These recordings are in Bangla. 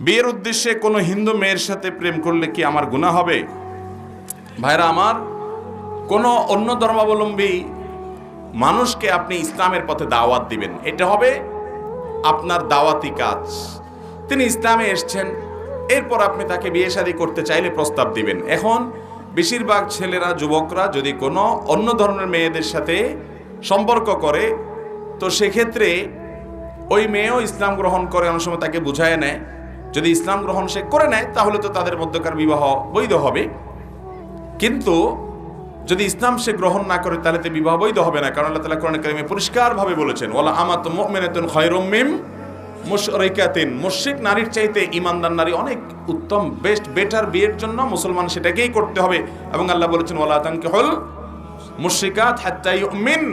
বিয়ের উদ্দেশ্যে কোনো হিন্দু মেয়ের সাথে প্রেম করলে কি আমার গুনাহ হবে? ভাইরা আমার, কোনো অন্য ধর্মাবলম্বী মানুষকে আপনি ইসলামের পথে দাওয়াত দিবেন, এটা হবে আপনার দাওয়াতি কাজ। তিনি ইসলামে এসছেন, এরপর আপনি তাকে বিয়ে শাদী করতে চাইলে প্রস্তাব দিবেন। এখন বেশিরভাগ ছেলেরা, যুবকরা যদি কোনো অন্য ধর্মের মেয়েদের সাথে সম্পর্ক করে, তো সেক্ষেত্রে ওই মেয়েও ইসলাম গ্রহণ করে, অনেক সময় তাকে বুঝায় নেয়। যদি ইসলাম গ্রহণ সে করে নেয় তাহলে তো তাদের মধ্যকার বিবাহ বৈধ হবে, কিন্তু যদি ইসলাম সে গ্রহণ না করে তাহলে তো বিবাহ বৈধ হবে না। কারণ আল্লাহ তাআলা কোরআনে কারিমে পরিষ্কারভাবে বলেছেন, ওয়ালা আমাতুম মুমিনাতুন খায়রুম মিন মুশরিকাতিন। মুশরিক নারীর চাইতে ঈমানদার নারী অনেক উত্তম, বেস্ট, বেটার। বিয়ের জন্য মুসলমান সেটাকেই করতে হবে। এবং আল্লাহ বলেছেন, ওয়ালা তানকিহুল মুশরিকাত হাত্তা ইউমিন।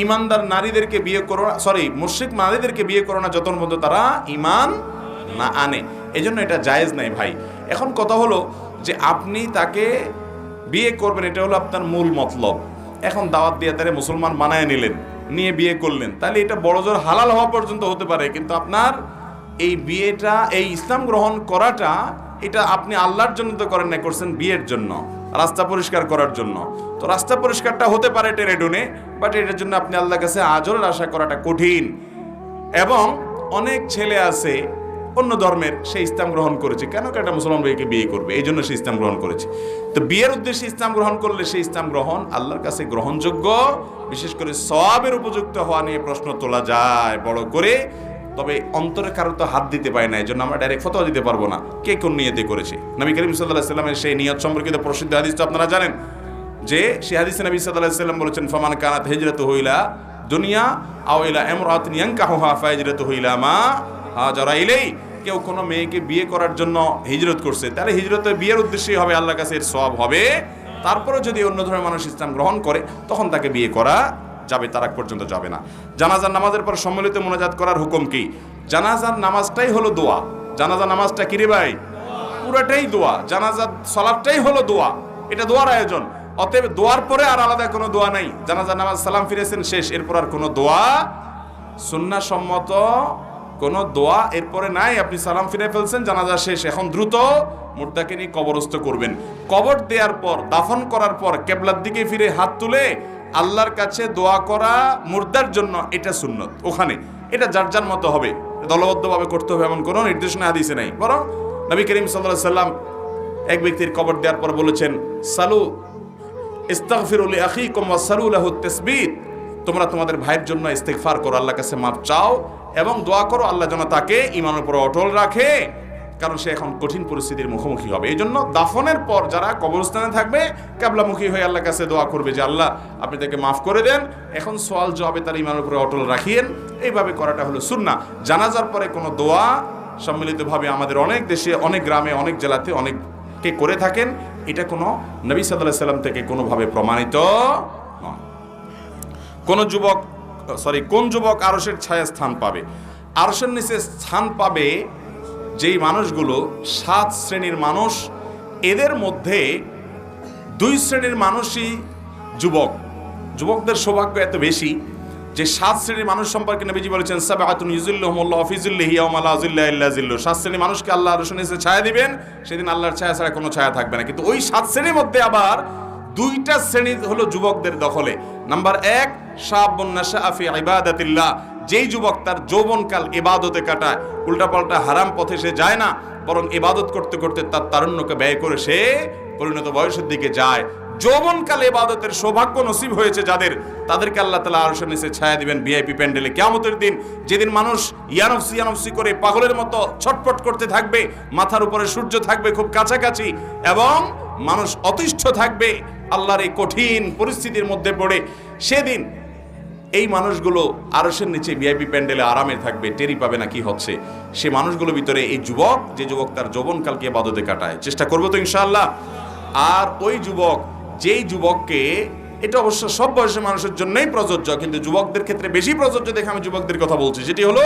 ঈমানদার নারীদেরকে বিয়ে করো না, মুশরিক নারীদেরকে বিয়ে করো না যতক্ষণ পর্যন্ত তারা ঈমান না আনে। এজন্য এটা জায়েজ নাই ভাই। এখন কথা হলো যে আপনি তাকে বিয়ে করবেন, এটা হলো আপনার মূল মতলব। এখন দাওয়াত দিয়ে তারে মুসলমান বানায় নিলেন, নিয়ে বিয়ে করলেন, তাহলে এটা বড়জোর হালাল হওয়া পর্যন্ত হতে পারে, কিন্তু আপনার এই বিয়েটা, এই ইসলাম গ্রহণ করাটা, এটা আপনি আল্লাহর জন্য তো করেন না, করছেন বিয়ের জন্য, রাস্তা পরিষ্কার করার জন্য। তো রাস্তা পরিষ্কারটা হতে পারে টেরেডুনে, বাট এটার জন্য আপনি আল্লাহর কাছে আজরের আশা করাটা কঠিন। এবং অনেক ছেলে আছে অন্য ধর্মের, সে ইসলাম গ্রহণ করেছে, কেন একটা মুসলমান ভাইকে বিয়ে করবে, এই জন্য সে ইসলাম গ্রহণ করেছে। তো বিয়ের উদ্দেশ্যে ইসলাম গ্রহণ করলে সেই ইসলাম গ্রহণ আল্লাহর কাছে গ্রহণযোগ্য, বিশেষ করে সওয়াবের উপযুক্ত হওয়া নিয়ে প্রশ্ন তোলা যায় বড় করে। তবে অন্তরে কারো তো হাত দিতে পারে না, এই জন্য আমরা ডাইরেক্ট ফতোয়া দিতে পারবো না কে কোন নিয়তে করেছে। নবী করিম সাল্লাল্লাহু আলাইহি ওয়াসাল্লামের সেই নিয়ত সম্পর্কিত প্রসিদ্ধ হাদিস তো আপনারা জানেন, যে সেই হাদিসে নবী সাল্লাল্লাহু আলাইহি ওয়াসাল্লাম বলেছেন, ফামান কানাত হিজরাতুহু ইলা দুনিয়া আও ইলা ইমরাতিন ইয়ানকাহুহা ফাহিজরাতুহু ইলা মা হাজারা ইলাই। কেউ কোনো মেয়েকে বিয়ে করার জন্য হিজরত করছে, তাহলে হিজরতে বিয়ের উদ্দেশ্যেই হবে, আল্লাহর কাছে এর সওয়াব হবে। তারপরে যদি অন্য ধর্মের মানুষ ইসলাম গ্রহণ করে তখন তাকে বিয়ে করা যাবে, তার আগ পর্যন্ত যাবে না। জানাজার নামাজের পর সম্মিলিত মোনাজাত করার হুকুম কি? জানাজার নামাজটাই হলো দোয়া। জানাজার নামাজটা কি রে ভাই? পুরাটাই দোয়া। জানাজার সালাতটাই হলো দোয়া, এটা দোয়ার আয়োজন। অতএব দোয়ার পরে আর আলাদা কোনো দোয়া নাই। জানাজার নামাজ সালাম ফিরেছেন, শেষ, এরপর আর কোনো দোয়া, সুন্নাহ সম্মত কোনো দোয়া এরপরে নাই। আপনি সালাম ফিরে ফেলছেন, জানাজা শেষ, এখন দ্রুত মুর্দাকে নিয়ে কবরস্থ করবেন। কবর দেওয়ার পর, দাফন করার পর কিবলার দিকে ফিরে হাত তুলে আল্লাহর কাছে দোয়া করা মুর্দার জন্য, এটা সুন্নত। ওখানে এটা যার যার মতো হবে, দলবদ্ধভাবে করতে হবে এমন কোনো নির্দেশনা হাদিসে নাই। বরং নবী করিম সাল্লাল্লাহু আলাইহি সাল্লাম এক ব্যক্তির কবর দেওয়ার পর বলেছেন, সালু ইস্তাগফিরু লিআখিকুম ওয়াসালু লাহু তাসবিত। তোমরা তোমাদের ভাইয়ের জন্য ইস্তিগফার করো, আল্লাহর কাছে মাফ চাও এবং দোয়া করো আল্লাহ যেন তাকে ঈমানের উপর অটল রাখে, কারণ সে এখন কঠিন পরিস্থিতির মুখোমুখি হবে। এই জন্য দাফনের পর যারা কবরস্থানে থাকবে কিবলামুখী হয়ে আল্লাহর কাছে দোয়া করবে যে আল্লাহ আপনি তাকে মাফ করে দেন, এখন সওয়াল জবাবে তার ঈমানের উপর অটল রাখিয়েন। এইভাবে করাটা হলো সুন্নাহ। জানাজার পরে কোনো দোয়া সম্মিলিতভাবে আমাদের অনেক দেশে, অনেক গ্রামে, অনেক জেলাতে অনেকে করে থাকেন, এটা কোনো নবী সাল্লাল্লাহু আলাইহি সাল্লাম থেকে কোনোভাবে প্রমাণিত নয়। কোন যুবক আরশের ছায়া স্থান পাবে? আরশের নিচে স্থান পাবে যেই মানুষগুলো 7 শ্রেণীর মানুষ, এদের মধ্যে 2 শ্রেণীর মানুষই যুবক। যুবকদের সৌভাগ্য এত বেশি যে 7 শ্রেণীর মানুষ সম্পর্কে নবীজি বলেছেন, সাবআতুন ইউযিল্লুহুমুল্লাহু ফি যিল্লিহি ইয়াওমা লা যিল্লা ইল্লা যিল্লুহু। 7 শ্রেণীর মানুষকে আল্লাহ আরশের নিচে ছায়া দিবেন, সেদিন আল্লাহর ছায়া ছাড়া কোনো ছায়া থাকবে না। কিন্তু ওই 7 শ্রেণীর মধ্যে আবার 2টা শ্রেণী হলো যুবকদের দখলে। নাম্বার 1, শাবুন নাশাআ ফি ইবাদাতিল্লাহ। যেই যুবক তার যৌবনকাল ইবাদতে কাটায়, উল্টাপাল্টা হারাম পথে সে যায় না, বরং ইবাদত করতে করতে তার তারুণ্যকে ব্যয় করে সে পরিণত বয়সের দিকে যায়। যৌবনকালে ইবাদতের সৌভাগ্য নসিব হয়েছে যাদের, তাদেরকে আল্লাহ তাআলা আরশের নিচে ছায়া দিবেন ভিআইপি প্যান্ডেলে কিয়ামতের দিন, যেদিন মানুষ ইয়ানফসি ইয়ানফসি করে পাগলের মতো ছটফট করতে থাকবে, মাথার উপরে সূর্য থাকবে খুব কাছাকাছি এবং মানুষ অতিষ্ঠ থাকবে আল্লাহর এই কঠিন পরিস্থিতির মধ্যে পড়ে। সেদিন এই মানুষগুলো আরশের নিচে ভিআইপি প্যান্ডেলে আরামে থাকবে, টেরি পাবে না কি হচ্ছে। সে মানুষগুলোর ভিতরে এই যুবক, যে যুবক তার যৌবনকালকে ইবাদতে কাটায়, চেষ্টা করবো তো ইনশাআল্লাহ। আর ওই যুবক, যেই যুবককে, এটা অবশ্য সব বয়সের মানুষের জন্যই প্রযোজ্য, কিন্তু যুবকদের ক্ষেত্রে বেশি প্রযোজ্য দেখে আমি যুবকদের কথা বলছি, যেটি হলো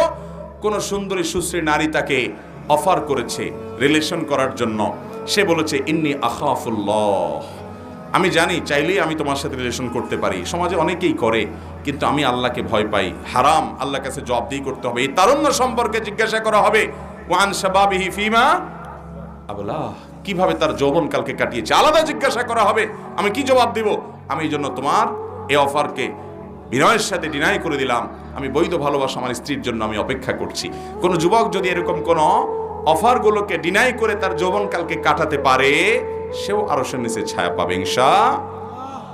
কোনো সুন্দরী সুশ্রী নারী তাকে অফার করেছে রিলেশন করার জন্য। সে বলেছে, ইন্নী আখাফুল্লাহ, আমি জানি চাইলেই আমি তোমার সাথে রিলেশন করতে পারি, সমাজে অনেকেই করে, কিন্তু আমি আল্লাহকে ভয় পাই, হারাম, আল্লাহর কাছে জবাবদিহি করতে হবে। এই তারুণ্য সম্পর্কে জিজ্ঞাসা করা হবে ওয়া আন শাবাবিহি ফিমা আবলা, কিভাবে তার যৌবনকালকে কাটিয়েছে আলাদা জিজ্ঞাসা করা হবে। আমি কি জবাব দিব? আমি এই জন্য তোমার এই অফারকে বিনয়ের সাথে ডিনাই করে দিলাম। আমি বৈধ ভালোবাসা আমার স্ত্রীর জন্য আমি অপেক্ষা করছি। কোন যুবক যদি এরকম কোন অফারগুলোকে ডিনাই করে তার যৌবনকালকে কাটাতে পারে, সেও আরশের নিচে ছায়া পাবে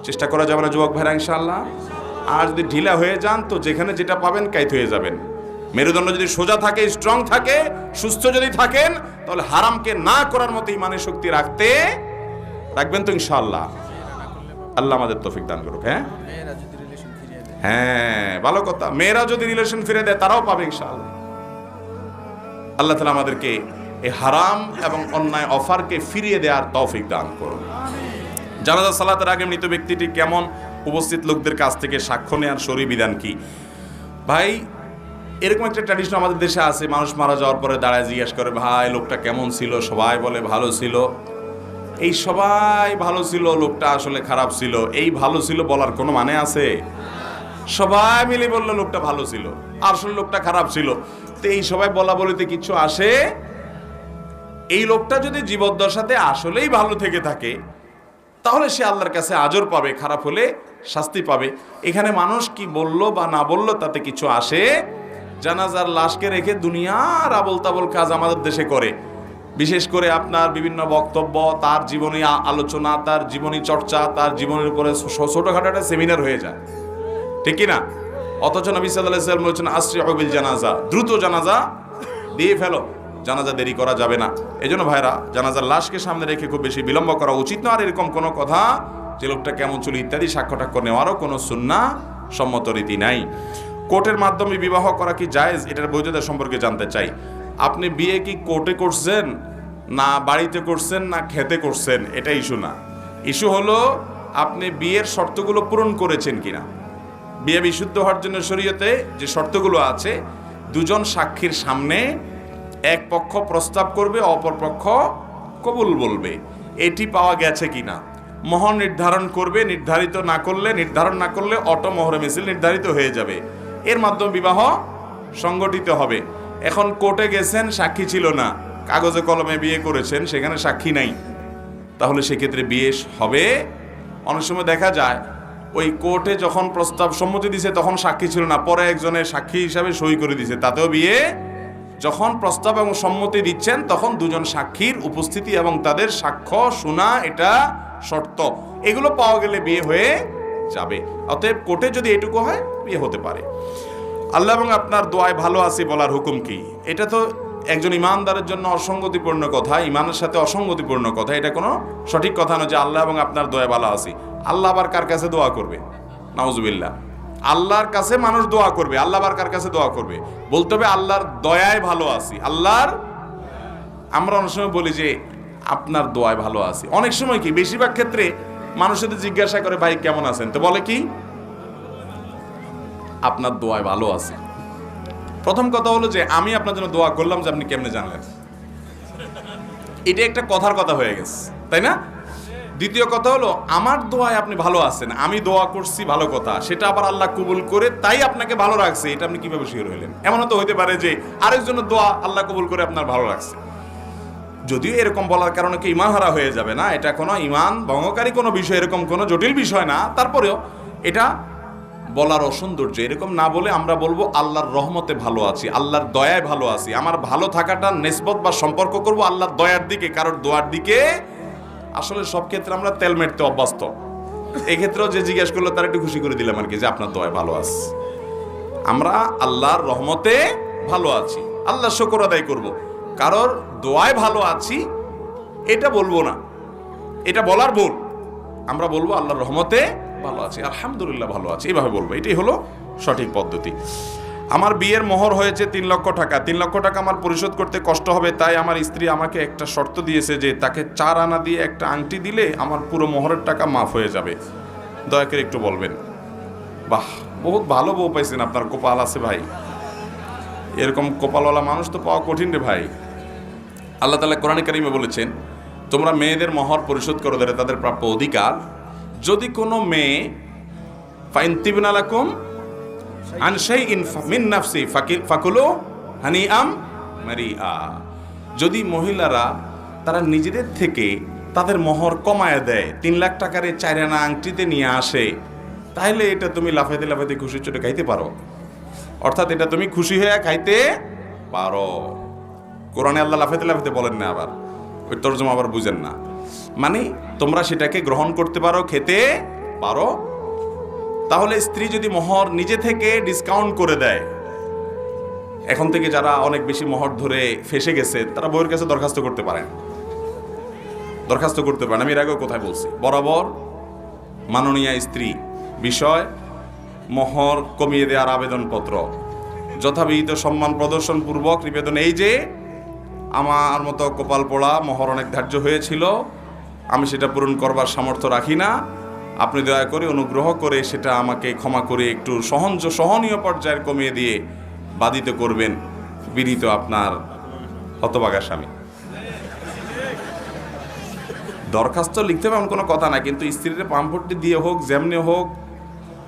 চেষ্টা করা যাবে না যুবক ভাইরা ইনশাআল্লাহ। আর যদি ঢিলা হয়ে যান তো যেখানে যেটা পাবেন কাইত হয়ে যাবেন। মেরুদণ্ড যদি সোজা থাকে, স্ট্রং থাকে, সুস্থ যদি থাকেন, তাহলে হারামকে না করার মতো ইমানের শক্তি রাখবেন তো ইনশাআল্লাহ। আল্লাহ আমাদের তৌফিক দান করুক। হ্যাঁ, ভালো কথা। মেয়েরা যদি রিলেশন ফিরে দেয় তারাও পাবে ইনশাআল্লাহ। আল্লাহ তাআলা আমাদেরকে এই হারাম এবং অন্যায় অফারকে ফিরিয়ে দেওয়ার তৌফিক দান করুন। জানাজা সালাতের আগে মৃত ব্যক্তিটি কেমন উপস্থিত লোকদের কাছ থেকে সাক্ষ্য নেওয়ার শরীয়ী বিধান কি? ভাই, এরকম একটা ট্র্যাডিশন আমাদের দেশে আছে, মানুষ মারা যাওয়ার পরে দাঁড়ায় জিজ্ঞাসা করে, ভাই লোকটা কেমন ছিল? সবাই বলে ভালো ছিল। এই সবাই ভালো ছিল, লোকটা আসলে খারাপ ছিল, এই ভালো ছিল বলার কোনো মানে আছে? সবাই মিলে বললো লোকটা ভালো ছিল, আসলে লোকটা খারাপ ছিল, তো এই সবাই বলা বলিতে কিছু আসে? এই লোকটা যদি জীবদ্দশাতে আসলেই ভালো থেকে থাকে তাহলে সে আল্লাহর কাছে আজর পাবে, খারাপ হলে শাস্তি পাবে। এখানে মানুষ কি বললো বা না বললো তাতে কিছু আসে? জানাজার লাশকে রেখে দুনিয়ার আবল তাবল কাজ আমাদের দেশে করে। বিশেষ করে আপনার বিভিন্ন বক্তব্য, তার জীবনী আলোচনা, তার জীবনী চর্চা, তার জীবনের উপরে ছোটখাটো একটা সেমিনার হয়ে যায়, ঠিক কি না? অথচ নবী সাল্লাল্লাহু আলাইহি ওয়াসাল্লাম বলেছেন আসরিউ বিল জানাজা, দ্রুত জানাজা দিয়ে ফেলো, জানাজা দেরি করা যাবে না। এজন্য ভাইরা, জানাজার লাশকে সামনে রেখে খুব বেশি বিলম্ব করা উচিত না। আর এরকম কোনো কথা যে লোকটা কেমন ছিল ইত্যাদি সাক্ষ্য টাক্ষ্য নেওয়ারও কোনো সুন্নাহ সম্মত রীতি নাই। কোর্টের মাধ্যমে বিবাহ করা কি জায়েজ? এটার বৈধতা সম্পর্কে জানতে চাই। আপনি বিয়ে কি কোর্টে করছেন, না বাড়িতে করছেন, না খেতে করছেন, এটা ইস্যু না। ইস্যু হলো আপনি বিয়ের শর্তগুলো পূরণ করেছেন কিনা। বিয়ে বিশুদ্ধ হওয়ার জন্য শরীয়তে যে শর্তগুলো আছে, দুজন সাক্ষীর সামনে এক পক্ষ প্রস্তাব করবে, অপর পক্ষ কবুল বলবে, এটি পাওয়া গেছে কিনা। মোহর নির্ধারণ করবে, নির্ধারণ না করলে অটো মোহরে মিছিল নির্ধারিত হয়ে যাবে। এর মাধ্যমে বিবাহ সংগঠিত হবে। এখন কোর্টে গেছেন, সাক্ষী ছিল না, কাগজে কলমে বিয়ে করেছেন, সেখানে সাক্ষী নাই, তাহলে সেক্ষেত্রে বিয়ে হবে? অনেক সময় দেখা যায় ওই কোর্টে যখন প্রস্তাব সম্মতি দিছে তখন সাক্ষী ছিল না, পরে একজনের সাক্ষী হিসাবে সই করে দিছে, তাতেও বিয়ে। যখন প্রস্তাব এবং সম্মতি দিচ্ছেন তখন দুজন সাক্ষীর উপস্থিতি এবং তাদের সাক্ষ্য শোনা এটা শর্ত। এগুলো পাওয়া গেলে বিয়ে হয়ে যাবে। অতএব কোর্টে যদি এটুকু হয় বিয়ে হতে পারে। আল্লাহ এবং আপনার দোয়ায় ভালো আছি বলার হুকুম কি? এটা তো একজন ইমানদারের জন্য অসঙ্গতিপূর্ণ কথা, ইমানের সাথে অসঙ্গতিপূর্ণ কথা। এটা কোনো সঠিক কথা নয় যে আল্লাহ এবং আপনার দোয়ায় ভালো আছি। আল্লাহ আবার কার কাছে দোয়া করবে? নাউজুবিল্লাহ। আল্লাহর কাছে মানুষ দোয়া করবে, আল্লাহ আবার কার কাছে দোয়া করবে? বলতে হবে আল্লাহর দয়ায় ভালো আছি। আমরা অনেক সময় বলি যে আপনার দোয়ায় ভালো আছি। অনেক সময় কি, বেশিরভাগ ক্ষেত্রে মানুষের জিজ্ঞাসা করে ভাই কেমন আছেন, তো বলে কি আপনার দোয়ায় ভালো আছি। প্রথম কথা হলো যে আমি আপনার জন্য দোয়া করলাম, যে আপনি কেমনে জানলেন? এটা একটা কথার কথা হয়ে গেছে, তাই না? দ্বিতীয় কথা হলো আমার দোয়ায় আপনি ভালো আছেন, আমি দোয়া করছি, ভালো কথা, সেটা আবার আল্লাহ কবুল করে তাই আপনাকে ভালো রাখছে, এটা আপনি কিভাবে শিওর হলেন? এমনও তো হইতে পারে যে আরেকজনের দোয়া আল্লাহ কবুল করে আপনার ভালো রাখছে। যদিও এরকম বলার কারণে কি ঈমান হারা হয়ে যাবে না, এটা কোনো ঈমান ভঙ্গকারী কোনো বিষয়, এরকম কোনো জটিল বিষয় না। তারপরেও এটা বলার অসৌন্দর্য। এরকম না বলে আমরা বলবো আল্লাহর রহমতে ভালো আছি, আল্লাহর দয়ায় ভালো আছি। আমার ভালো থাকাটা নিসবত বা সম্পর্ক করব আল্লাহর দয়ার দিকে, কারোর দোয়ার দিকে। আসলে সব ক্ষেত্রে আমরা তেল মেরতে অভ্যস্ত। এক্ষেত্রেও যে জিজ্ঞেস করলো তার একটু খুশি করে দিলাম আর কি, যে আপনার দয়ায় ভালো আছি। আমরা আল্লাহর রহমতে ভালো আছি, আল্লাহর শুকর আদায় করব। কারোর দোয়ায় ভালো আছি এটা বলবো না, এটা বলার ভুল। আমরা বলবো আল্লাহর রহমতে ভালো আছি, আলহামদুলিল্লাহ ভালো আছি, এইভাবে বলবো। এটাই হলো সঠিক পদ্ধতি। আমার বিয়ের মোহর হয়েছে 3 লক্ষ টাকা। 3 লক্ষ টাকা আমার পরিশোধ করতে কষ্ট হবে, তাই আমার স্ত্রী আমাকে একটা শর্ত দিয়েছে যে তাকে 4 আনা দিয়ে একটা আংটি দিলে আমার পুরো মোহরের টাকা মাফ হয়ে যাবে। দয়া করে একটু বলবেন। বাহ, বহুত ভালো বউ পাইছেন, আপনার কপাল আছে ভাই। এরকম কপালওয়ালা মানুষ তো পাওয়া কঠিন রে ভাই। আল্লাহ তাআলা কোরআনে কারিমে বলেছেন, তোমরা মেয়েদের মোহর পরিশোধ করো, তাদের প্রাপ্য অধিকার। যদি কোনো মেয়ে ফাইন তিবনা লাকুম আন শাইইন মিন নাফসি ফাকুলু হানিআম মারিআ, যদি মহিলারা তারা নিজেদের থেকে তাদের মোহর কমায় দেয়, 3 লাখ টাকার 4 আনা আংটিতে নিয়ে আসে, তাহলে এটা তুমি লাফাইতে লাফাইতে খুশির চোটে খাইতে পারো। অর্থাৎ এটা তুমি খুশি হয়ে খাইতে পারো। কোরআনে আল্লাহ লাফাইতে লাফাইতে বলেন না, আবার ওই তর্জমা আবার বুঝেন না। মানে তোমরা সেটাকে গ্রহণ করতে পারো, খেতে পারো। তাহলে স্ত্রী যদি মোহর নিজে থেকে ডিসকাউন্ট করে দেয়, এখন থেকে যারা অনেক বেশি মোহর ধরে ফেসে গেছে তারা বউয়ের কাছে দরখাস্ত করতে পারেন। আমি এর আগেও কোথায় বলছি, বরাবর মাননীয় স্ত্রী বিষয় মোহর কমিয়ে দেওয়ার আবেদনপত্র যথাবিহিত সম্মান প্রদর্শন পূর্বক নিবেদন এই যে আমার মতো কপাল পোড়া মোহর অনেক ধার্য হয়েছিল, আমি সেটা পূরণ করবার সামর্থ্য রাখি না, আপনি দয়া করে অনুগ্রহ করে সেটা আমাকে ক্ষমা করে একটু সহনীয় পর্যায়ের কমিয়ে দিয়ে বাধিত করবেন। বিনীত আপনার হতভাগা স্বামী। দরখাস্ত লিখতে হবে এমন কোনো কথা না, কিন্তু স্ত্রীর পাম্পটি দিয়ে হোক, যেমনি হোক,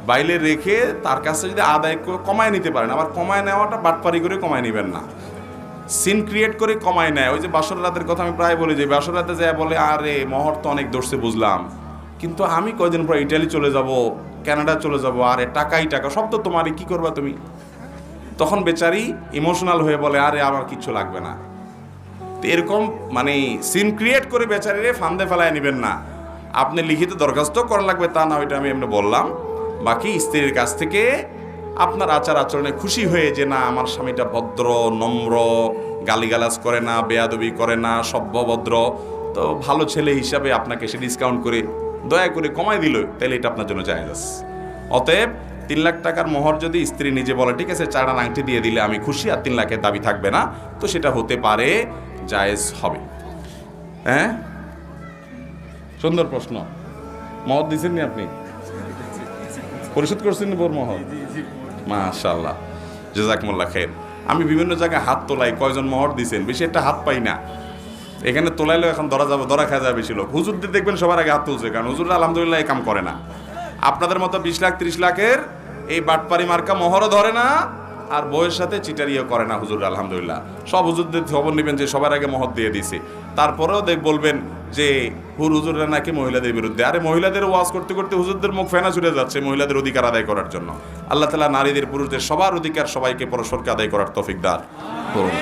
বাইরে রেখে তার কাছে যদি আদায় কমায় নিতে পারেন। আবার কমায় নেওয়াটা বাটপারি করে কমায় নেবেন না, সিন ক্রিয়েট করে কমায় নেয়। ওই যে বাসর রাতের কথা আমি প্রায় বলি, যে বাসর রাতে যায় বলে আরে মোহর তো অনেক দর্শে বুঝলাম, কিন্তু আমি কয়দিন পর ইটালি চলে যাব, কানাডা চলে যাব, আরে টাকাই টাকা, সব তো তোমারই, কি করবা তুমি? তখন বেচারি ইমোশনাল হয়ে বলে আরে আমার কিচ্ছু লাগবে না। তো এরকম মানে সিন ক্রিয়েট করে বেচারিরে ফান্দে ফেলায় নেবেন না। আপনি লিখিত দরখাস্ত করা লাগবে তা না, ওইটা আমি এমনি বললাম। বাকি স্ত্রীর কাছ থেকে আপনার আচার আচরণে খুশি হয়ে যে না আমার স্বামীটা ভদ্র, নম্র, গালিগালাজ করে না, বেয়াদবি করে না, সভ্যভদ্র, তো ভালো ছেলে হিসাবে আপনাকে সে ডিসকাউন্ট করে দয়া করে কমায় দিল, তাহলে এটা আপনার জন্য জায়েজ আছে। অতএব 3 লাখ টাকার মোহর যদি স্ত্রী নিজে বলে ঠিক আছে 4 আনা আংটি দিয়ে দিলে আমি খুশি, আর 3 লাখের দাবি থাকবে না, তো সেটা হতে পারে, জায়েজ হবে। হ্যাঁ, সুন্দর প্রশ্ন। মোহর দিয়েছেন নি আপনি? পরিশোধ করছেন বোর মোহর? মাশাআল্লাহ, জাযাকুমুল্লাহ খাইর। আমি বিভিন্ন জায়গায় হাত তোলাই, কয়জন মোহর দিয়েছেন, বেশি একটা হাত পাই না। এখানে তোলাইলেও এখন ধরা খাওয়া যাবে বেশি লোক। হুজুরদের দেখবেন সবার আগে হাত তুলছে, কারণ হুজুররা আলহামদুলিল্লাহ এই কাম করে না। আপনাদের মতো 20 লাখ 30 লাখের এই বাটপারি মার্কা মোহরও ধরে না, আর বউয়ের সাথে চিটারিও করে না হুজুর। আলহামদুলিল্লাহ সব হুজুরদের খবর নেবেন যে সবার আগে মোহর দিয়ে দিছে, তারপরেও বলবেন যে হুজুররা নাকি মহিলাদের বিরুদ্ধে। আরে মহিলাদের ওয়াজ করতে করতে হুজুরদের মুখ ফেনা ছুটে যাচ্ছে মহিলাদের অধিকার আদায় করার জন্য। আল্লাহ তাআলা নারীদের পুরুষদের সবার অধিকার সবাইকে পরস্পরকে আদায় করার তৌফিক দান করুন।